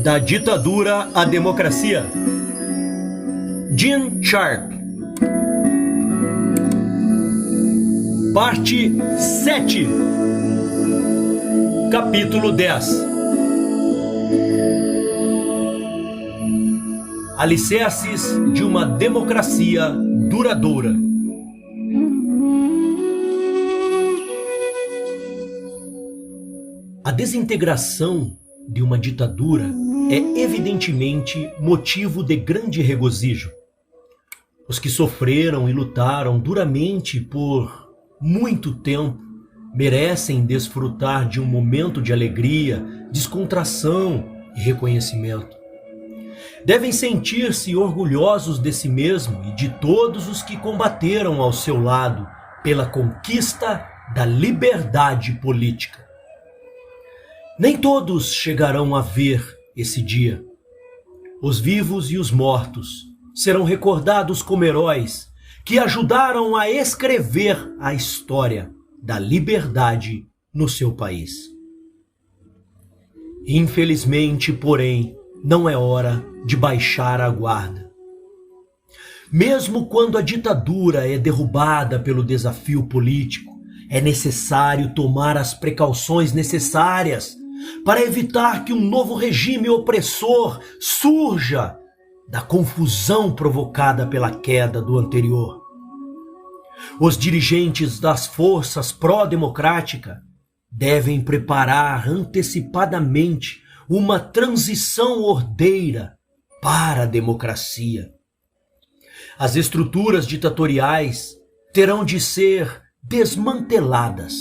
Da ditadura à democracia. Gene Sharp. Parte 7. Capítulo 10. Alicerces de uma democracia duradoura. A desintegração de uma ditadura é evidentemente motivo de grande regozijo. Os que sofreram e lutaram duramente por muito tempo merecem desfrutar de um momento de alegria, descontração e reconhecimento. Devem sentir-se orgulhosos de si mesmo e de todos os que combateram ao seu lado pela conquista da liberdade política. Nem todos chegarão a ver esse dia. Os vivos e os mortos serão recordados como heróis que ajudaram a escrever a história da liberdade no seu país. Infelizmente, porém, não é hora de baixar a guarda. Mesmo quando a ditadura é derrubada pelo desafio político, é necessário tomar as precauções necessárias para evitar que um novo regime opressor surja da confusão provocada pela queda do anterior. Os dirigentes das forças pró-democrática devem preparar antecipadamente uma transição ordeira para a democracia. As estruturas ditatoriais terão de ser desmanteladas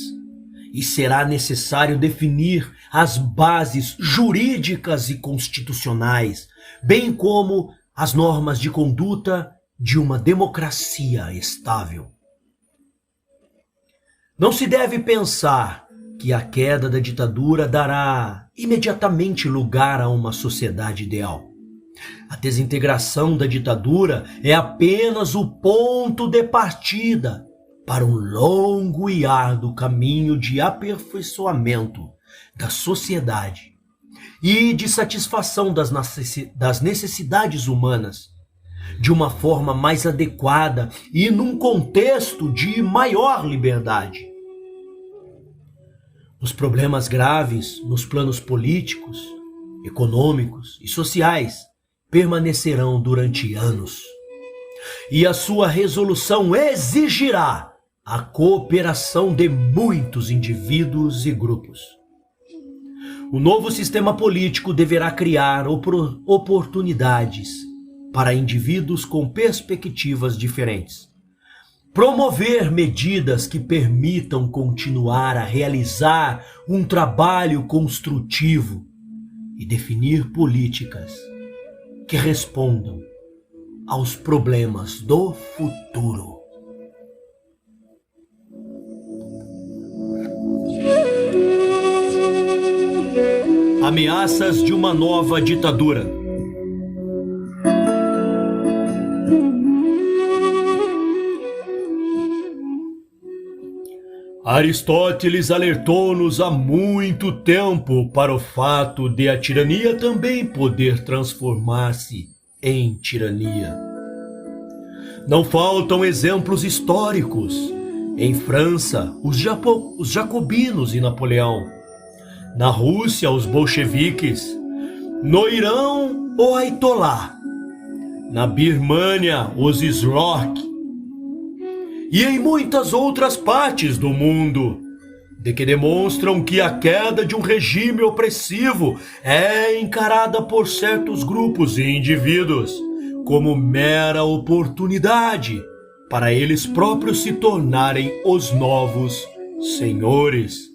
e será necessário definir as bases jurídicas e constitucionais, bem como as normas de conduta de uma democracia estável. Não se deve pensar que a queda da ditadura dará imediatamente lugar a uma sociedade ideal. A desintegração da ditadura é apenas o ponto de partida para um longo e árduo caminho de aperfeiçoamento da sociedade e de satisfação das necessidades humanas de uma forma mais adequada e num contexto de maior liberdade. Os problemas graves nos planos políticos, econômicos e sociais permanecerão durante anos, e a sua resolução exigirá a cooperação de muitos indivíduos e grupos. O novo sistema político deverá criar oportunidades para indivíduos com perspectivas diferentes, promover medidas que permitam continuar a realizar um trabalho construtivo e definir políticas que respondam aos problemas do futuro. Ameaças de uma nova ditadura. Aristóteles alertou-nos há muito tempo para o fato de a tirania também poder transformar-se em tirania. Não faltam exemplos históricos. Em França, os jacobinos e Napoleão. Na Rússia, os bolcheviques. No Irã, o Ayatollah. Na Birmânia, os Slork. E em muitas outras partes do mundo, de que demonstram que a queda de um regime opressivo é encarada por certos grupos e indivíduos como mera oportunidade para eles próprios se tornarem os novos senhores.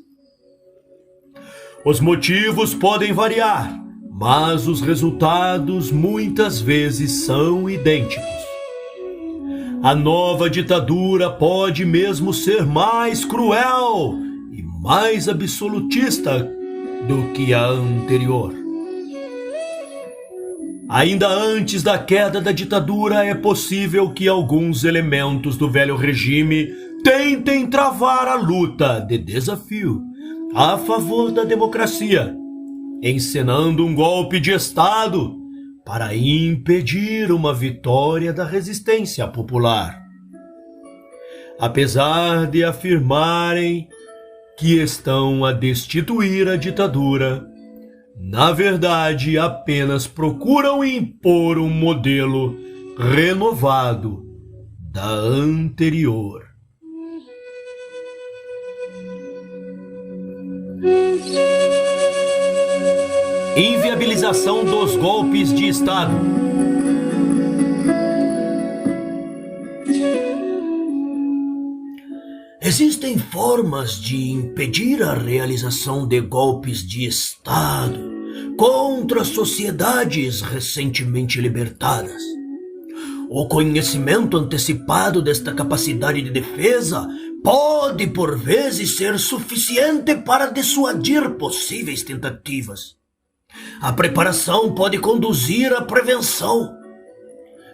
Os motivos podem variar, mas os resultados muitas vezes são idênticos. A nova ditadura pode mesmo ser mais cruel e mais absolutista do que a anterior. Ainda antes da queda da ditadura, é possível que alguns elementos do velho regime tentem travar a luta de desafio a favor da democracia, encenando um golpe de Estado para impedir uma vitória da resistência popular. Apesar de afirmarem que estão a destituir a ditadura, na verdade apenas procuram impor um modelo renovado da anterior. Inviabilização dos golpes de Estado. Existem formas de impedir a realização de golpes de Estado contra sociedades recentemente libertadas. O conhecimento antecipado desta capacidade de defesa pode, por vezes, ser suficiente para dissuadir possíveis tentativas. A preparação pode conduzir à prevenção.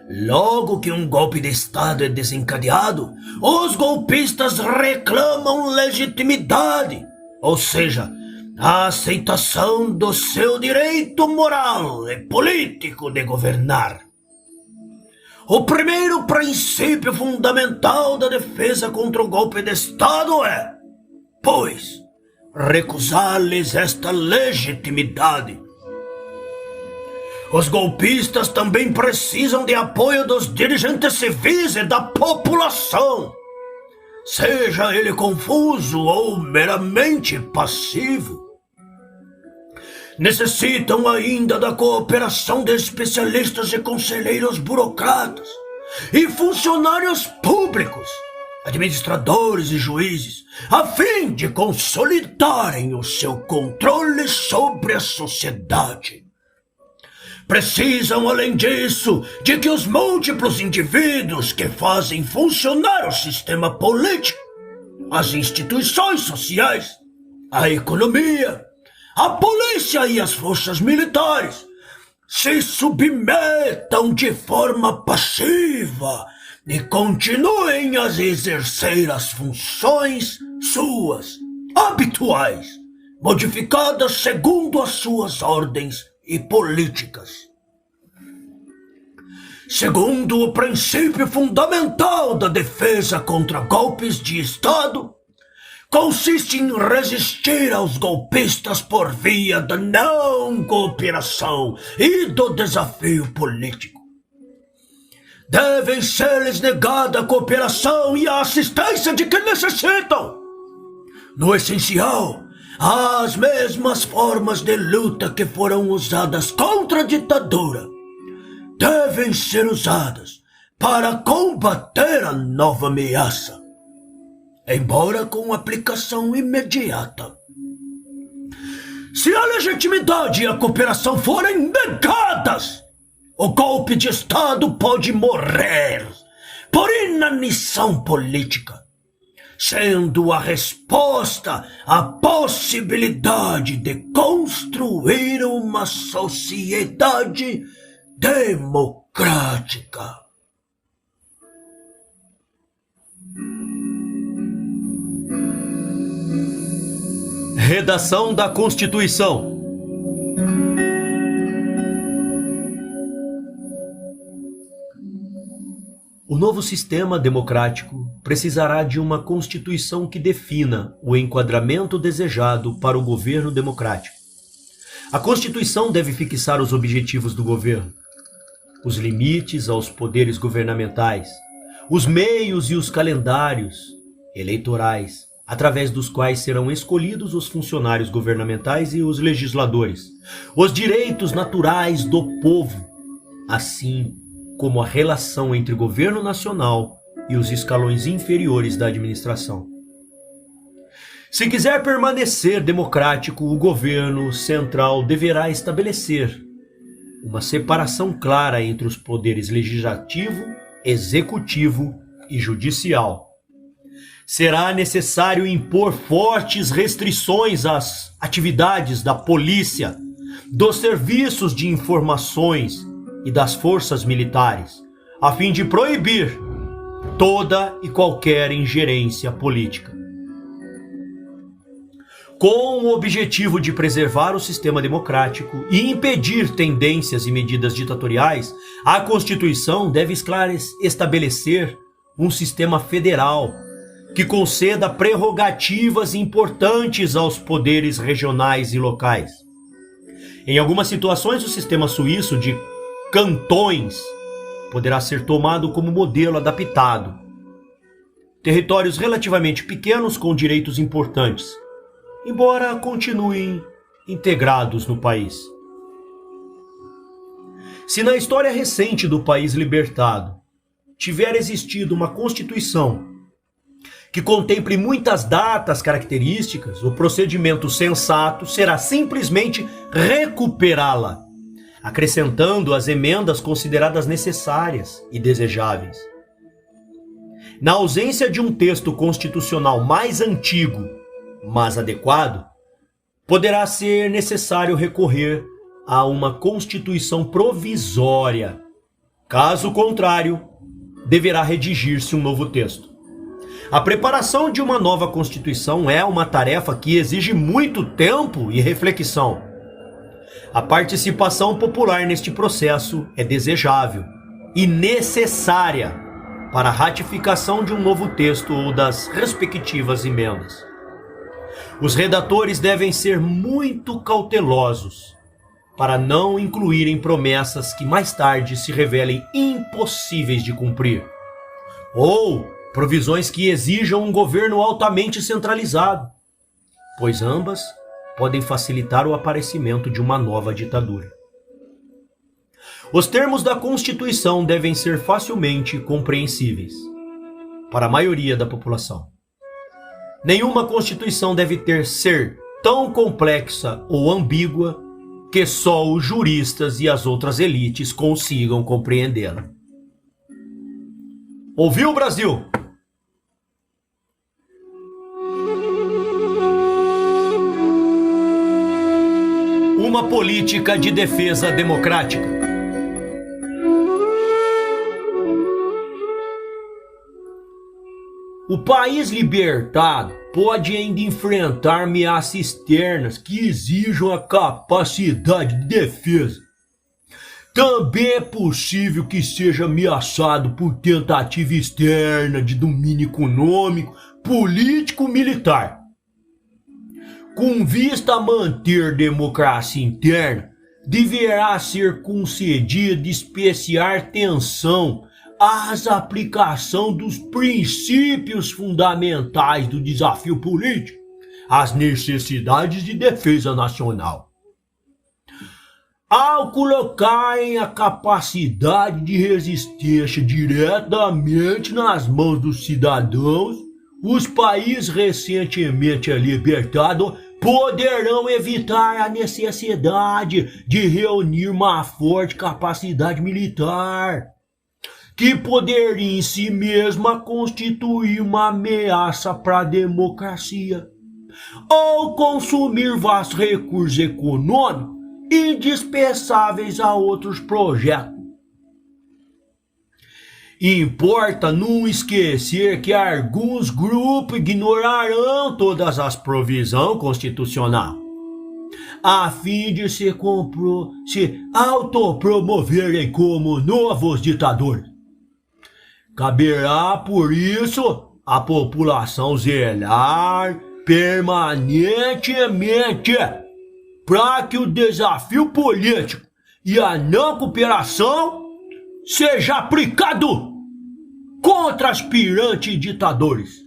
Logo que um golpe de Estado é desencadeado, os golpistas reclamam legitimidade, ou seja, a aceitação do seu direito moral e político de governar. O primeiro princípio fundamental da defesa contra o golpe de Estado é, pois, recusar-lhes esta legitimidade. Os golpistas também precisam de apoio dos dirigentes civis e da população, seja ele confuso ou meramente passivo. Necessitam ainda da cooperação de especialistas e conselheiros burocratas e funcionários públicos, administradores e juízes, a fim de consolidarem o seu controle sobre a sociedade. Precisam, além disso, de que os múltiplos indivíduos que fazem funcionar o sistema político, as instituições sociais, a economia, a polícia e as forças militares se submetam de forma passiva e continuem a exercer as funções suas habituais, modificadas segundo as suas ordens e políticas. Segundo o princípio fundamental da defesa contra golpes de Estado, consiste em resistir aos golpistas por via da não cooperação e do desafio político. Devem ser-lhes negada a cooperação e a assistência de que necessitam. No essencial, as mesmas formas de luta que foram usadas contra a ditadura devem ser usadas para combater a nova ameaça, embora com aplicação imediata. Se a legitimidade e a cooperação forem negadas, o golpe de Estado pode morrer por inanição política, sendo a resposta a possibilidade de construir uma sociedade democrática. Redação da Constituição. O novo sistema democrático precisará de uma Constituição que defina o enquadramento desejado para o governo democrático. A Constituição deve fixar os objetivos do governo, os limites aos poderes governamentais, os meios e os calendários eleitorais, através dos quais serão escolhidos os funcionários governamentais e os legisladores, os direitos naturais do povo, assim como a relação entre o governo nacional e os escalões inferiores da administração. Se quiser permanecer democrático, o governo central deverá estabelecer uma separação clara entre os poderes legislativo, executivo e judicial. Será necessário impor fortes restrições às atividades da polícia, dos serviços de informações e das forças militares, a fim de proibir toda e qualquer ingerência política. Com o objetivo de preservar o sistema democrático e impedir tendências e medidas ditatoriais, a Constituição deve estabelecer um sistema federal que conceda prerrogativas importantes aos poderes regionais e locais. Em algumas situações, o sistema suíço de cantões poderá ser tomado como modelo adaptado. Territórios relativamente pequenos com direitos importantes, embora continuem integrados no país. Se na história recente do país libertado tiver existido uma Constituição que contemple muitas datas características, o procedimento sensato será simplesmente recuperá-la, acrescentando as emendas consideradas necessárias e desejáveis. Na ausência de um texto constitucional mais antigo, mas adequado, poderá ser necessário recorrer a uma Constituição provisória. Caso contrário, deverá redigir-se um novo texto. A preparação de uma nova Constituição é uma tarefa que exige muito tempo e reflexão. A participação popular neste processo é desejável e necessária para a ratificação de um novo texto ou das respectivas emendas. Os redatores devem ser muito cautelosos para não incluírem promessas que mais tarde se revelem impossíveis de cumprir, ou provisões que exijam um governo altamente centralizado, pois ambas podem facilitar o aparecimento de uma nova ditadura. Os termos da Constituição devem ser facilmente compreensíveis para a maioria da população. Nenhuma Constituição deve ser tão complexa ou ambígua que só os juristas e as outras elites consigam compreendê-la. Ouviu, Brasil? Uma política de defesa democrática. O país libertado pode ainda enfrentar ameaças externas que exijam a capacidade de defesa. Também é possível que seja ameaçado por tentativa externa de domínio econômico, político, militar. Com vista a manter democracia interna, deverá ser concedida especial atenção à aplicação dos princípios fundamentais do desafio político, às necessidades de defesa nacional. Ao colocarem a capacidade de resistência diretamente nas mãos dos cidadãos, os países recentemente libertados poderão evitar a necessidade de reunir uma forte capacidade militar, que poderia em si mesma constituir uma ameaça para a democracia, ou consumir vastos recursos econômicos indispensáveis a outros projetos. Importa não esquecer que alguns grupos ignorarão todas as provisões constitucionais, a fim de se autopromoverem como novos ditadores. Caberá, por isso, à população zelar permanentemente para que o desafio político e a não cooperação seja aplicado contra aspirantes ditadores,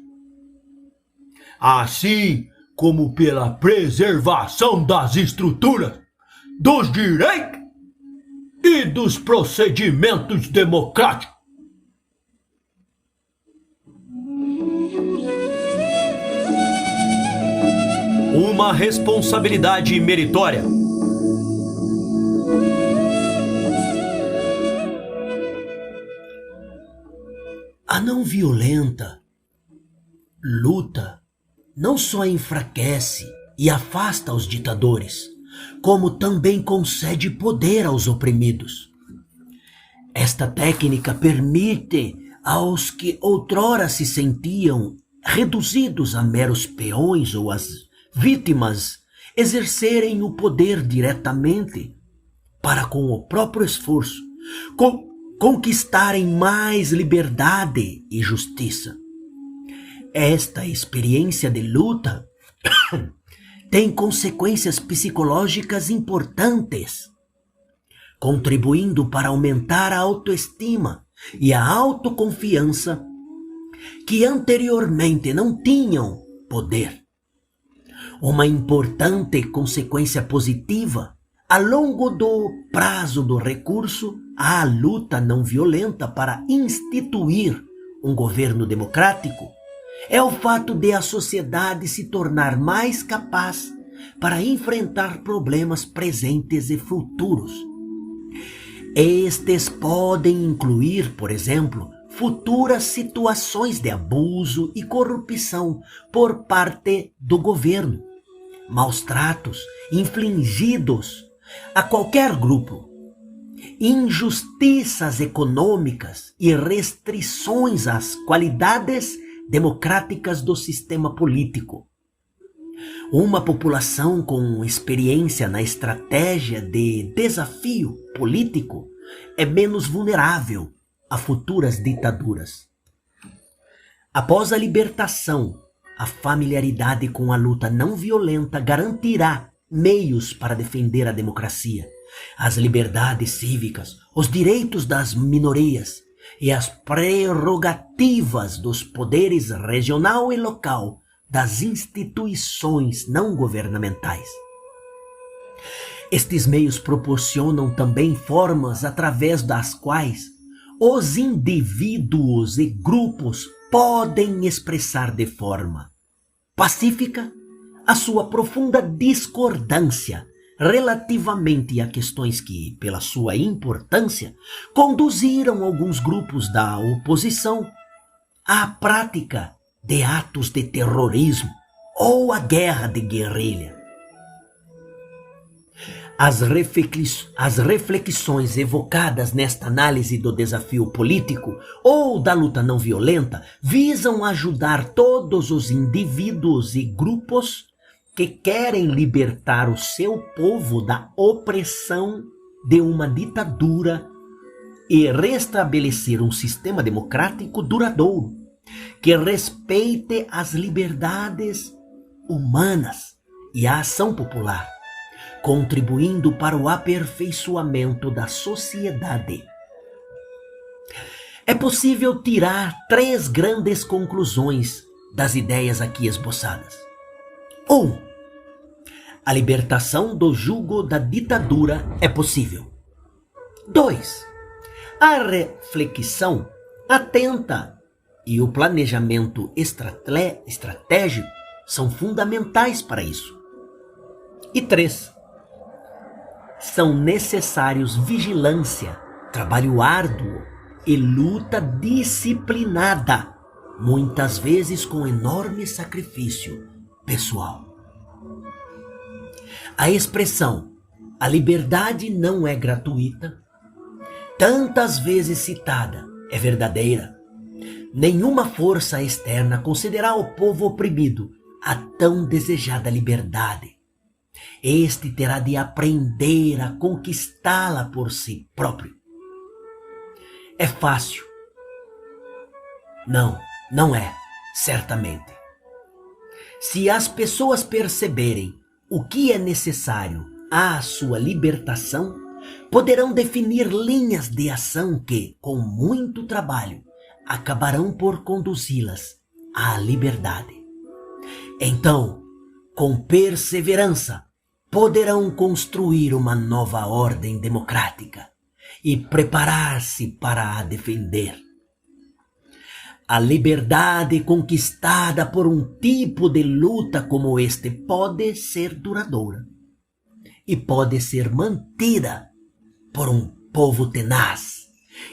assim como pela preservação das estruturas, dos direitos e dos procedimentos democráticos. Uma responsabilidade meritória. A não violenta luta não só enfraquece e afasta os ditadores, como também concede poder aos oprimidos. Esta técnica permite aos que outrora se sentiam reduzidos a meros peões ou as vítimas exercerem o poder diretamente para, com o próprio esforço, conquistarem mais liberdade e justiça. Esta experiência de luta tem consequências psicológicas importantes, contribuindo para aumentar a autoestima e a autoconfiança que anteriormente não tinham poder. Uma importante consequência positiva a longo do prazo do recurso à luta não violenta para instituir um governo democrático é o fato de a sociedade se tornar mais capaz para enfrentar problemas presentes e futuros. Estes podem incluir, por exemplo, futuras situações de abuso e corrupção por parte do governo, maus tratos infligidos a qualquer grupo, injustiças econômicas e restrições às qualidades democráticas do sistema político. Uma população com experiência na estratégia de desafio político é menos vulnerável a futuras ditaduras. Após a libertação, a familiaridade com a luta não violenta garantirá meios para defender a democracia, as liberdades cívicas, os direitos das minorias e as prerrogativas dos poderes regional e local das instituições não governamentais. Estes meios proporcionam também formas através das quais os indivíduos e grupos podem expressar de forma pacífica a sua profunda discordância relativamente a questões que, pela sua importância, conduziram alguns grupos da oposição à prática de atos de terrorismo ou à guerra de guerrilha. As reflexões evocadas nesta análise do desafio político ou da luta não violenta visam ajudar todos os indivíduos e grupos que querem libertar o seu povo da opressão de uma ditadura e restabelecer um sistema democrático duradouro que respeite as liberdades humanas e a ação popular, contribuindo para o aperfeiçoamento da sociedade. É possível tirar 3 grandes conclusões das ideias aqui esboçadas. 1. A libertação do jugo da ditadura é possível. 2. A reflexão atenta e o planejamento estratégico são fundamentais para isso. E 3. São necessários vigilância, trabalho árduo e luta disciplinada, muitas vezes com enorme sacrifício pessoal. A expressão "a liberdade não é gratuita", tantas vezes citada, é verdadeira. Nenhuma força externa concederá ao povo oprimido a tão desejada liberdade. Este terá de aprender a conquistá-la por si próprio. É fácil? Não, não é, certamente. Se as pessoas perceberem o que é necessário à sua libertação, poderão definir linhas de ação que, com muito trabalho, acabarão por conduzi-las à liberdade. Então, com perseverança, poderão construir uma nova ordem democrática e preparar-se para a defender. A liberdade conquistada por um tipo de luta como este pode ser duradoura e pode ser mantida por um povo tenaz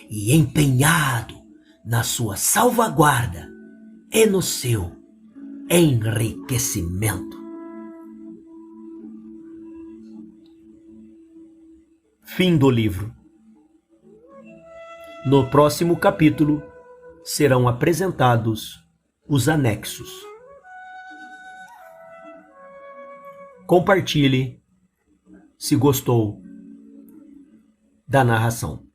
e empenhado na sua salvaguarda e no seu enriquecimento. Fim do livro. No próximo capítulo, serão apresentados os anexos. Compartilhe se gostou da narração.